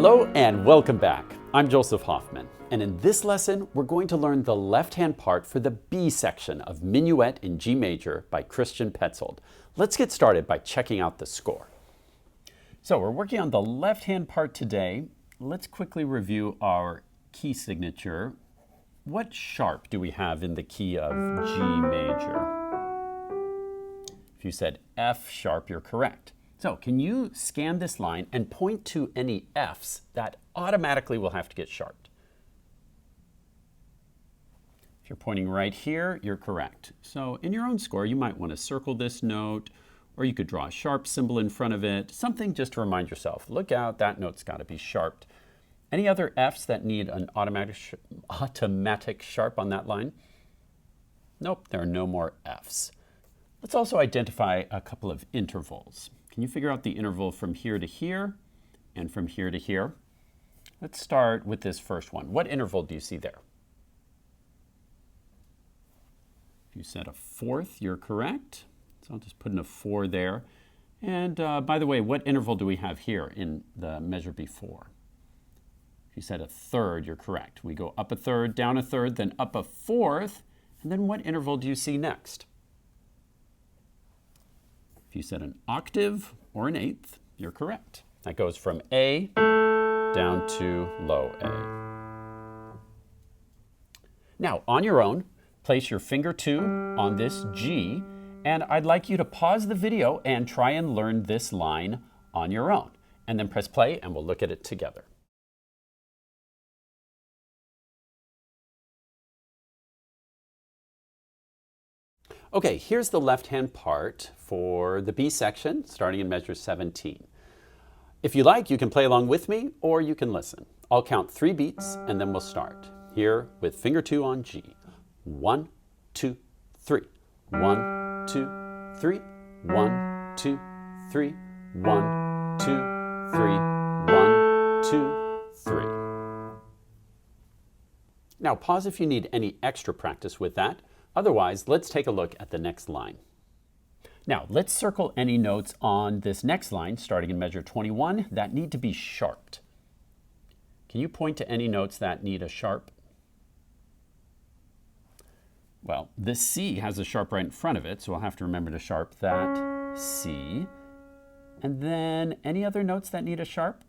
Hello and welcome back. I'm Joseph Hoffman, and in this lesson we're going to learn the left-hand part for the B section of Minuet in G major by Christian Petzold. Let's get started by checking out the score. So we're working on the left-hand part today. Let's quickly review our key signature. What sharp do we have in the key of G major? If you said F sharp, you're correct. So can you scan this line and point to any Fs that automatically will have to get sharped? If you're pointing right here, you're correct. So in your own score, you might want to circle this note, or you could draw a sharp symbol in front of it, something just to remind yourself, look out, that note's got to be sharped. Any other Fs that need an automatic sharp on that line? Nope, there are no more Fs. Let's also identify a couple of intervals. Can you figure out the interval from here to here and from here to here? Let's start with this first one. What interval do you see there? If you said a fourth, you're correct. So I'll just put in a 4 there. And by the way, what interval do we have here in the measure before? If you said a third, you're correct. We go up a third, down a third, then up a fourth. And then what interval do you see next? If you said an octave or an eighth, you're correct. That goes from A down to low A. Now, on your own, place your finger 2 on this G, and I'd like you to pause the video and try and learn this line on your own. And then press play, and we'll look at it together. Okay, here's the left-hand part for the B section, starting in measure 17. If you like, you can play along with me, or you can listen. I'll count 3 beats, and then we'll start. Here with finger 2 on G. 1, 2, 3. 1, 2, 3. 1, 2, 3. 1, 2, 3. 1, 2, 3. Now pause if you need any extra practice with that. Otherwise, let's take a look at the next line. Now, let's circle any notes on this next line, starting in measure 21, that need to be sharped. Can you point to any notes that need a sharp? Well, this C has a sharp right in front of it, so we'll have to remember to sharp that C. And then any other notes that need a sharp?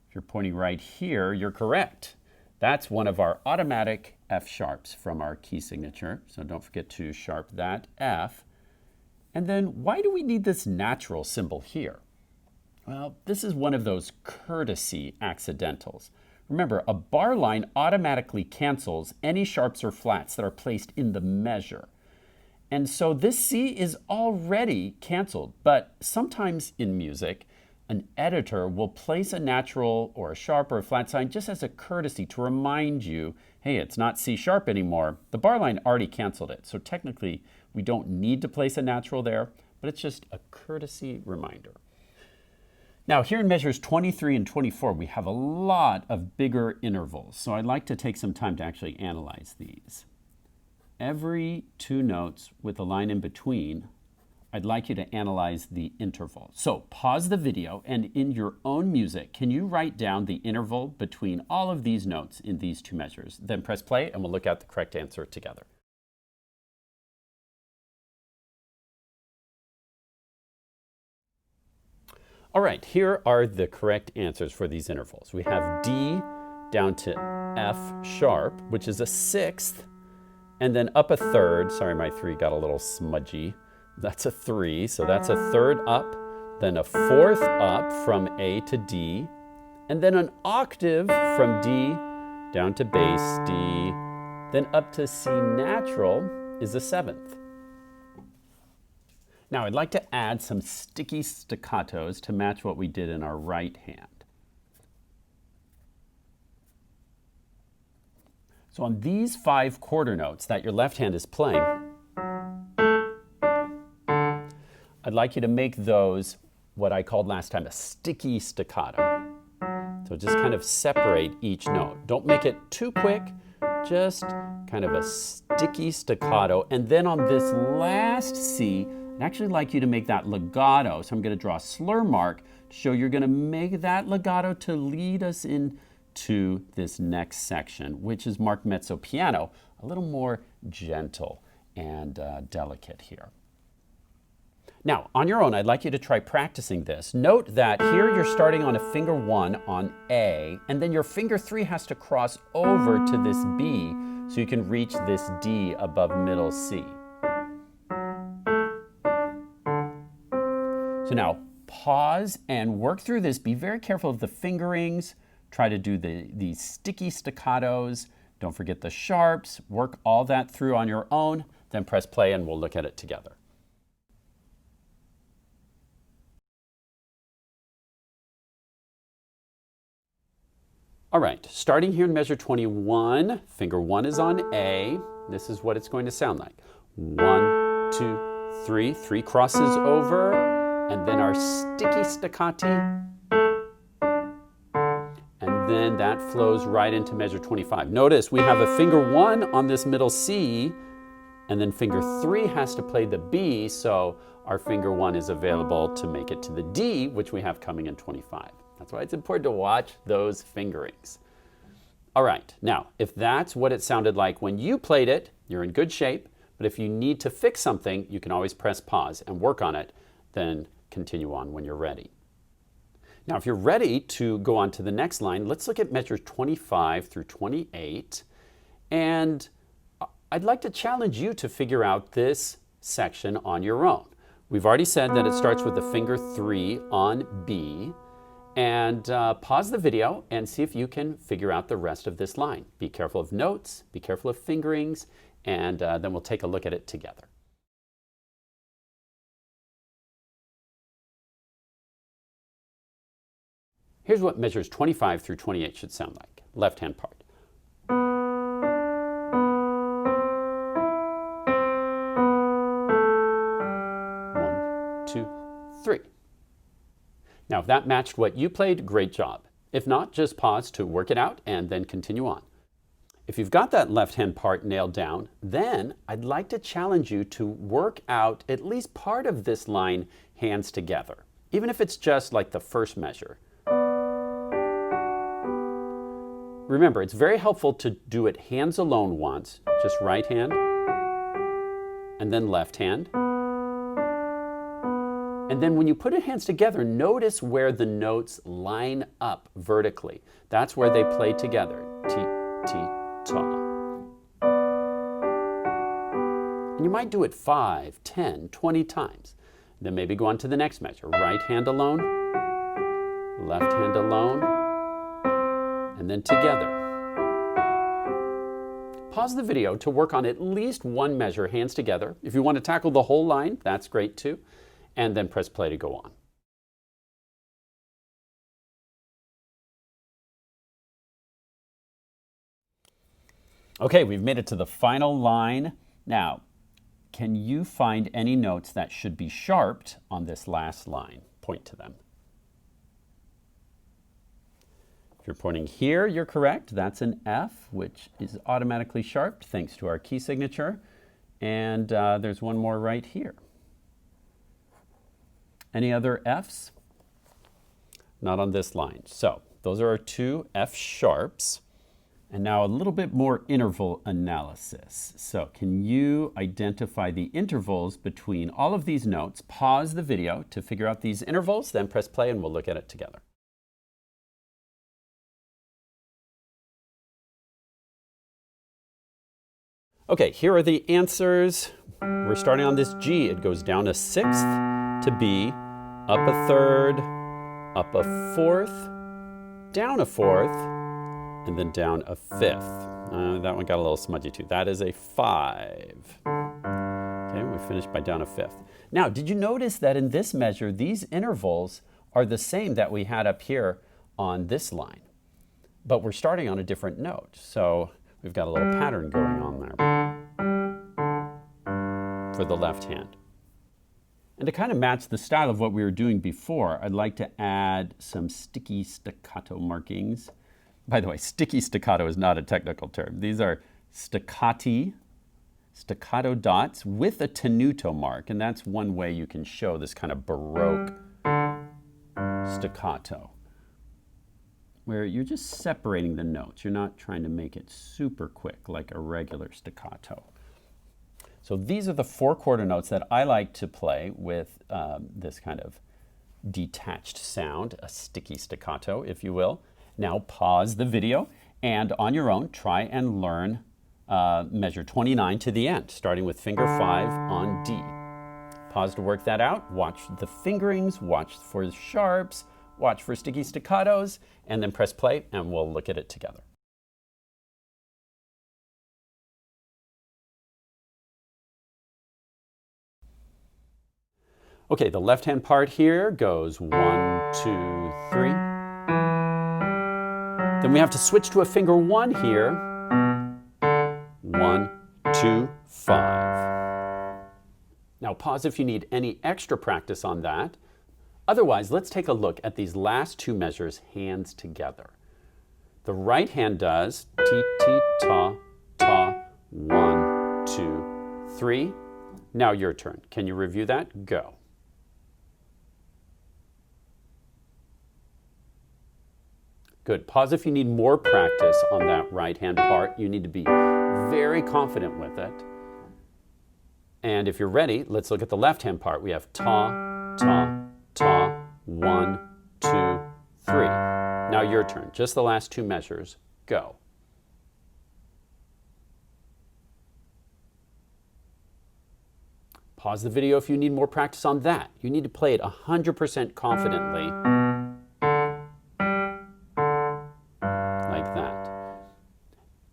If you're pointing right here, you're correct. That's one of our automatic F sharps from our key signature, so don't forget to sharp that F. And then why do we need this natural symbol here? Well, this is one of those courtesy accidentals. Remember, a bar line automatically cancels any sharps or flats that are placed in the measure. And so this C is already canceled, but sometimes in music, an editor will place a natural or a sharp or a flat sign just as a courtesy to remind you, hey, it's not C sharp anymore. The bar line already canceled it. So technically, we don't need to place a natural there, but it's just a courtesy reminder. Now here in measures 23 and 24, we have a lot of bigger intervals. So I'd like to take some time to actually analyze these. Every 2 notes with a line in between, I'd like you to analyze the interval. So pause the video, and in your own music, can you write down the interval between all of these notes in these 2 measures? Then press play, and we'll look at the correct answer together. All right, here are the correct answers for these intervals. We have D down to F sharp, which is a 6th, and then up a third. Sorry, my 3 got a little smudgy. That's a 3, so that's a third up, then a 4th up from A to D, and then an octave from D down to bass D, then up to C natural is a 7th. Now I'd like to add some sticky staccatos to match what we did in our right hand. So on these 5 quarter notes that your left hand is playing, I'd like you to make those what I called last time a sticky staccato. So just kind of separate each note. Don't make it too quick, just kind of a sticky staccato. And then on this last C, I'd actually like you to make that legato. So I'm going to draw a slur mark to show you're going to make that legato to lead us into this next section, which is marked mezzo piano, a little more gentle and delicate here. Now, on your own, I'd like you to try practicing this. Note that here you're starting on a finger 1 on A, and then your finger 3 has to cross over to this B so you can reach this D above middle C. So now, pause and work through this. Be very careful of the fingerings. Try to do these sticky staccatos. Don't forget the sharps. Work all that through on your own. Then press play and we'll look at it together. All right, starting here in measure 21, finger 1 is on A. This is what it's going to sound like. 1, 2, 3, 3 crosses over. And then our sticky staccati, and then that flows right into measure 25. Notice we have a finger 1 on this middle C, and then finger 3 has to play the B, so our finger 1 is available to make it to the D, which we have coming in 25. That's why it's important to watch those fingerings. All right, now, if that's what it sounded like when you played it, you're in good shape, but if you need to fix something, you can always press pause and work on it, then continue on when you're ready. Now, if you're ready to go on to the next line, let's look at measures 25 through 28. And I'd like to challenge you to figure out this section on your own. We've already said that it starts with the finger 3 on B. And pause the video and see if you can figure out the rest of this line. Be careful of notes, be careful of fingerings, and then we'll take a look at it together. Here's what measures 25 through 28 should sound like. Left-hand part. 1, 2, 3. Now, if that matched what you played, great job. If not, just pause to work it out and then continue on. If you've got that left-hand part nailed down, then I'd like to challenge you to work out at least part of this line hands together, even if it's just like the first measure. Remember, it's very helpful to do it hands alone once, just right hand, and then left hand. And then when you put it hands together, notice where the notes line up vertically. That's where they play together. Ti, ti, ta. And you might do it 5, 10, 20 times. Then maybe go on to the next measure. Right hand alone, left hand alone, and then together. Pause the video to work on at least one measure hands together. If you want to tackle the whole line, that's great too. And then press play to go on. Okay, we've made it to the final line. Now, can you find any notes that should be sharped on this last line? Point to them. If you're pointing here, you're correct. That's an F, which is automatically sharped thanks to our key signature. And there's one more right here. Any other Fs? Not on this line. So those are our two F sharps. And now a little bit more interval analysis. So can you identify the intervals between all of these notes? Pause the video to figure out these intervals, then press play and we'll look at it together. Okay, here are the answers. We're starting on this G. It goes down a sixth to B, up a third, up a fourth, down a fourth, and then down a fifth. That one got a little smudgy too. That is a 5. Okay, we finished by down a fifth. Now, did you notice that in this measure, these intervals are the same that we had up here on this line, but we're starting on a different note. So we've got a little pattern going on there for the left hand. And to kind of match the style of what we were doing before, I'd like to add some sticky staccato markings. By the way, sticky staccato is not a technical term. These are staccati. staccato dots with a tenuto mark, and that's one way you can show this kind of Baroque staccato, where you're just separating the notes. You're not trying to make it super quick like a regular staccato. So these are the 4-quarter notes that I like to play with this kind of detached sound, a sticky staccato, if you will. Now pause the video and on your own try and learn measure 29 to the end, starting with finger 5 on D. Pause to work that out, watch the fingerings, watch for sharps, watch for sticky staccatos, and then press play and we'll look at it together. Okay, the left-hand part here goes 1, 2, 3. Then we have to switch to a finger 1 here. 1, 2, 5. Now pause if you need any extra practice on that. Otherwise, let's take a look at these last 2 measures hands together. The right hand does ti, ti, ta, ta, 1, 2, 3. Now your turn. Can you review that? Go. Good. Pause if you need more practice on that right-hand part. You need to be very confident with it. And if you're ready, let's look at the left-hand part. We have ta, ta, ta, 1, 2, 3. Now your turn. Just the last 2 measures. Go. Pause the video if you need more practice on that. You need to play it 100% confidently.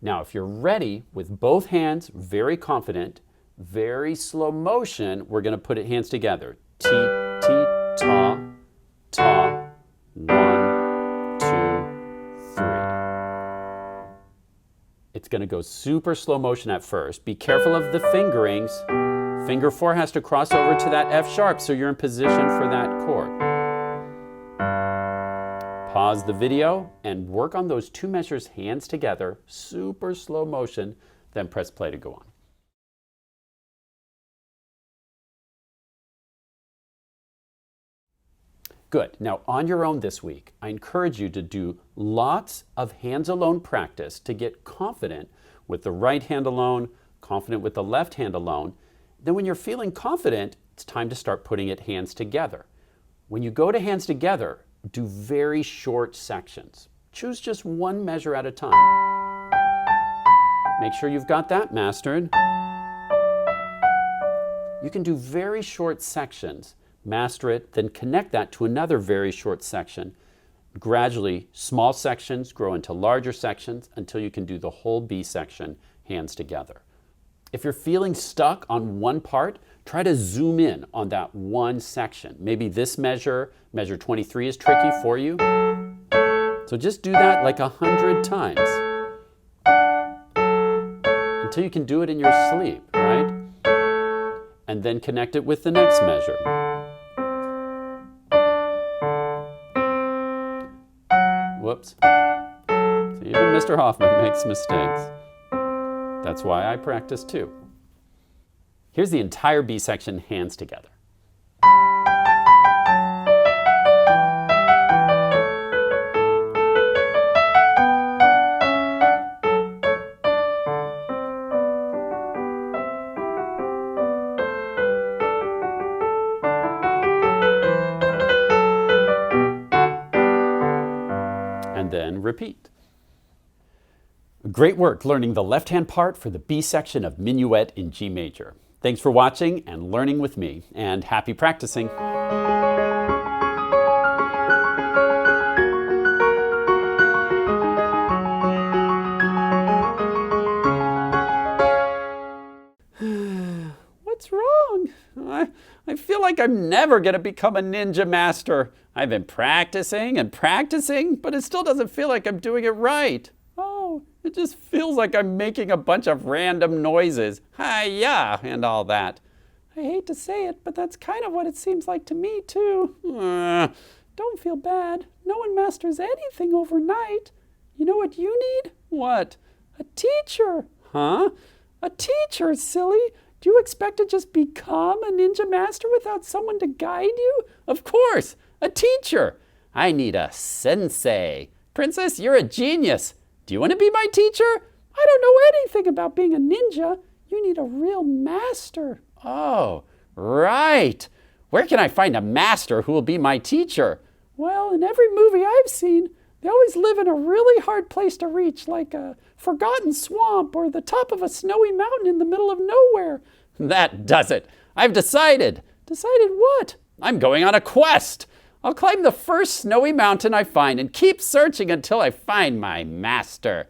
Now, if you're ready with both hands, very confident, very slow motion, we're going to put it hands together. Ti, ti, ta, ta, 1, 2, 3. It's going to go super slow motion at first. Be careful of the fingerings. Finger 4 has to cross over to that F sharp, so you're in position for that chord. Pause the video and work on those 2 measures hands together, super slow motion, then press play to go on. Good. Now on your own this week, I encourage you to do lots of hands alone practice to get confident with the right hand alone, confident with the left hand alone. Then when you're feeling confident, it's time to start putting it hands together. When you go to hands together, do very short sections. Choose just 1 measure at a time. Make sure you've got that mastered. You can do very short sections, master it, then connect that to another very short section. Gradually, small sections grow into larger sections until you can do the whole B section hands together. If you're feeling stuck on one part, try to zoom in on that one section. Maybe this measure 23 is tricky for you. So just do that like 100 times until you can do it in your sleep, right? And then connect it with the next measure. Whoops. See, even Mr. Hoffman makes mistakes. That's why I practice too. Here's the entire B section hands together. And then repeat. Great work learning the left-hand part for the B section of Minuet in G major. Thanks for watching and learning with me, and happy practicing. What's wrong? I feel like I'm never going to become a ninja master. I've been practicing and practicing, but it still doesn't feel like I'm doing it right. It just feels like I'm making a bunch of random noises. Hi-ya, and all that. I hate to say it, but that's kind of what it seems like to me, too. Don't feel bad. No one masters anything overnight. You know what you need? What? A teacher. Huh? A teacher, silly. Do you expect to just become a ninja master without someone to guide you? Of course, a teacher. I need a sensei. Princess, you're a genius. Do you want to be my teacher? I don't know anything about being a ninja. You need a real master. Oh, right. Where can I find a master who will be my teacher? Well, in every movie I've seen, they always live in a really hard place to reach, like a forgotten swamp or the top of a snowy mountain in the middle of nowhere. That does it. I've decided. Decided what? I'm going on a quest. I'll climb the first snowy mountain I find and keep searching until I find my master.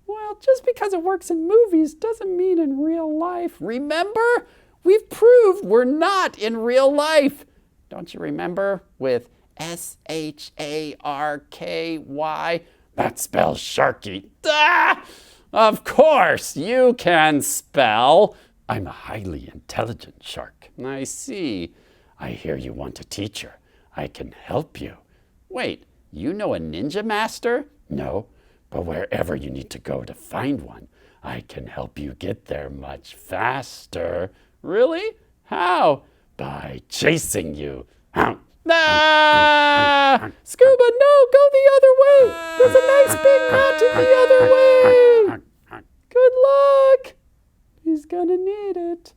Well, just because it works in movies doesn't mean in real life. Remember? We've proved we're not in real life. Don't you remember with S-H-A-R-K-Y? That spells Sharky. Ah! Of course, you can spell. I'm a highly intelligent shark. I see. I hear you want a teacher. I can help you. Wait, you know a ninja master? No, but wherever you need to go to find one, I can help you get there much faster. Really? How? By chasing you. Ah! Scuba, no, go the other way. There's a nice big mountain the other way. Good luck. He's gonna need it.